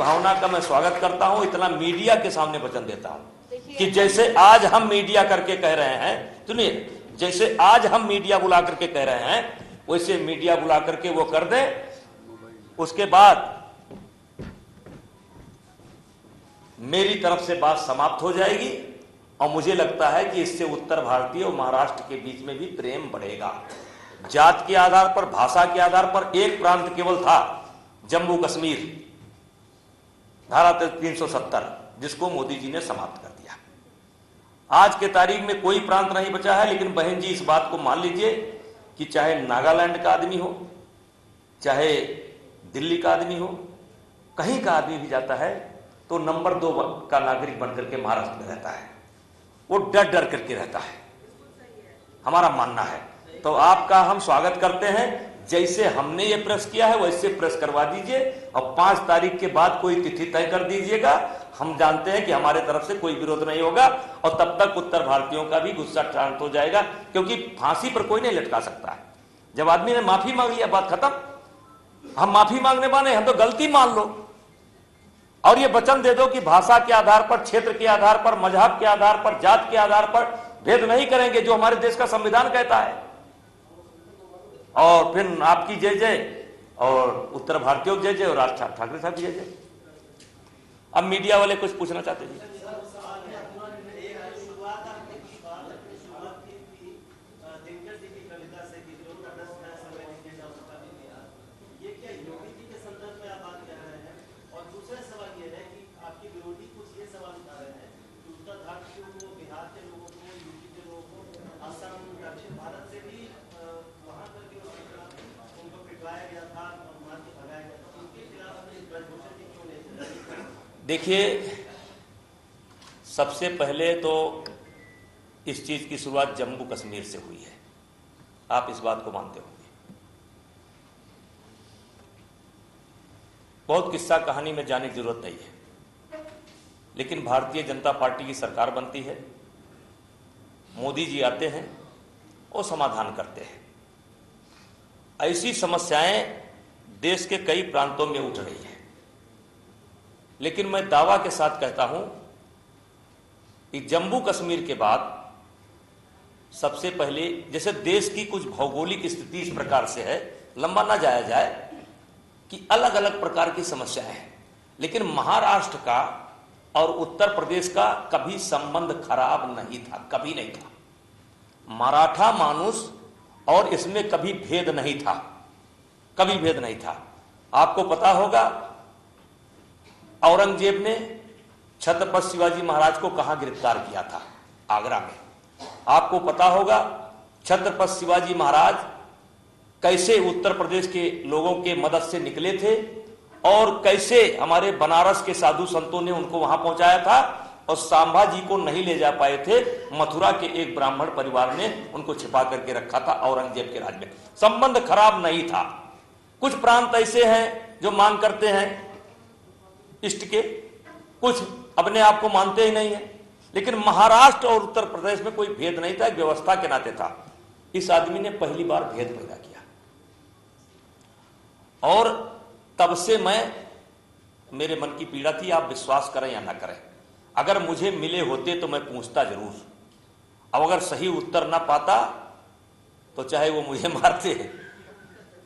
भावना का मैं स्वागत करता हूं, इतना मीडिया के सामने वचन देता हूं कि जैसे आज हम मीडिया करके कह रहे हैं, सुनिए, जैसे आज हम मीडिया बुला करके कह रहे हैं वैसे मीडिया बुला करके वो कर दे। उसके बाद मेरी तरफ से बात समाप्त हो जाएगी और मुझे लगता है कि इससे उत्तर भारतीय और महाराष्ट्र के बीच में भी प्रेम बढ़ेगा। जात के आधार पर, भाषा के आधार पर एक प्रांत केवल था, जम्मू कश्मीर, धारा 370, जिसको मोदी जी ने समाप्त कर दिया। आज के तारीख में कोई प्रांत नहीं बचा है। लेकिन बहन जी, इस बात को मान लीजिए कि चाहे नागालैंड का आदमी हो, चाहे दिल्ली का आदमी हो, कहीं का आदमी भी जाता है तो नंबर 2 का नागरिक बनकर के महाराष्ट्र में रहता है। वो डर डर करके रहता है, हमारा मानना है। तो आपका हम स्वागत करते हैं। जैसे हमने ये प्रेस किया है वैसे प्रेस करवा दीजिए और 5 तारीख के बाद कोई तिथि तय कर दीजिएगा। हम जानते हैं कि हमारे तरफ से कोई विरोध नहीं होगा और तब तक उत्तर भारतीयों का भी गुस्सा शांत हो जाएगा, क्योंकि फांसी पर कोई नहीं लटका सकता है। जब आदमी ने माफी मांग लिया, बात खत्म। हम माफी मांगने वाले, हम तो गलती मान लो और ये वचन दे दो कि भाषा के आधार पर, क्षेत्र के आधार पर, मजहब के आधार पर, जात के आधार पर भेद नहीं करेंगे, जो हमारे देश का संविधान कहता है। और फिर आपकी जय जय और उत्तर भारतीयों की जय जय और राज ठाकरे साहब की जय जय। अब मीडिया वाले कुछ पूछना चाहते जी? देखिए, सबसे पहले तो इस चीज की शुरुआत जम्मू कश्मीर से हुई है। आप इस बात को मानते होंगे। बहुत किस्सा कहानी में जाने की जरूरत नहीं है, लेकिन भारतीय जनता पार्टी की सरकार बनती है, मोदी जी आते हैं और समाधान करते हैं। ऐसी समस्याएं देश के कई प्रांतों में उठ रही है, लेकिन मैं दावा के साथ कहता हूं कि जम्मू कश्मीर के बाद सबसे पहले, जैसे देश की कुछ भौगोलिक स्थिति इस प्रकार से है, लंबा ना जाया जाए, कि अलग अलग प्रकार की समस्याएं हैं, लेकिन महाराष्ट्र का और उत्तर प्रदेश का कभी संबंध खराब नहीं था, कभी नहीं था। मराठा मानुस और इसमें कभी भेद नहीं था, कभी भेद नहीं था। आपको पता होगा औरंगजेब ने छत्रपति शिवाजी महाराज को कहां गिरफ्तार किया था? आगरा में। आपको पता होगा छत्रपति शिवाजी महाराज कैसे उत्तर प्रदेश के लोगों के मदद से निकले थे और कैसे हमारे बनारस के साधु संतों ने उनको वहां पहुंचाया था और सांभा जी को नहीं ले जा पाए थे। मथुरा के एक ब्राह्मण परिवार ने उनको छिपा करके रखा था औरंगजेब के राज में। संबंध खराब नहीं था। कुछ प्रांत ऐसे हैं जो मांग करते हैं इष्ट के, कुछ अपने आप को मानते ही नहीं है, लेकिन महाराष्ट्र और उत्तर प्रदेश में कोई भेद नहीं था, एक व्यवस्था के नाते था। इस आदमी ने पहली बार भेद पैदा किया और तब से मेरे मन की पीड़ा थी। आप विश्वास करें या ना करें, अगर मुझे मिले होते तो मैं पूछता जरूर। अब अगर सही उत्तर ना पाता तो चाहे वो मुझे मारते,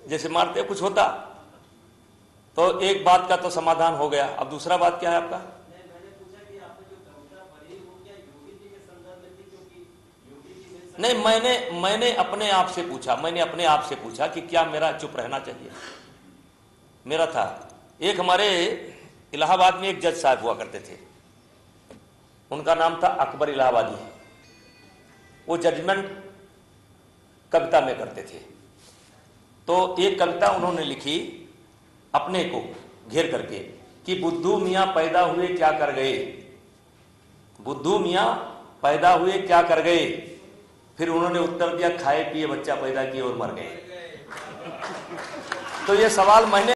जैसे मारते कुछ होता, तो एक बात का तो समाधान हो गया। अब दूसरा बात क्या है आपका? नहीं, मैंने अपने आप से पूछा, कि क्या मेरा चुप रहना चाहिए। मेरा था, एक हमारे इलाहाबाद में एक जज साहब हुआ करते थे, उनका नाम था अकबर इलाहाबादी। वो जजमेंट कविता में करते थे। तो एक कविता उन्होंने लिखी अपने को घेर करके कि बुद्धू मियां पैदा हुए क्या कर गए, बुद्धू मियां पैदा हुए क्या कर गए। फिर उन्होंने उत्तर दिया, खाए पिए बच्चा पैदा किए और मर गए। तो ये सवाल मैंने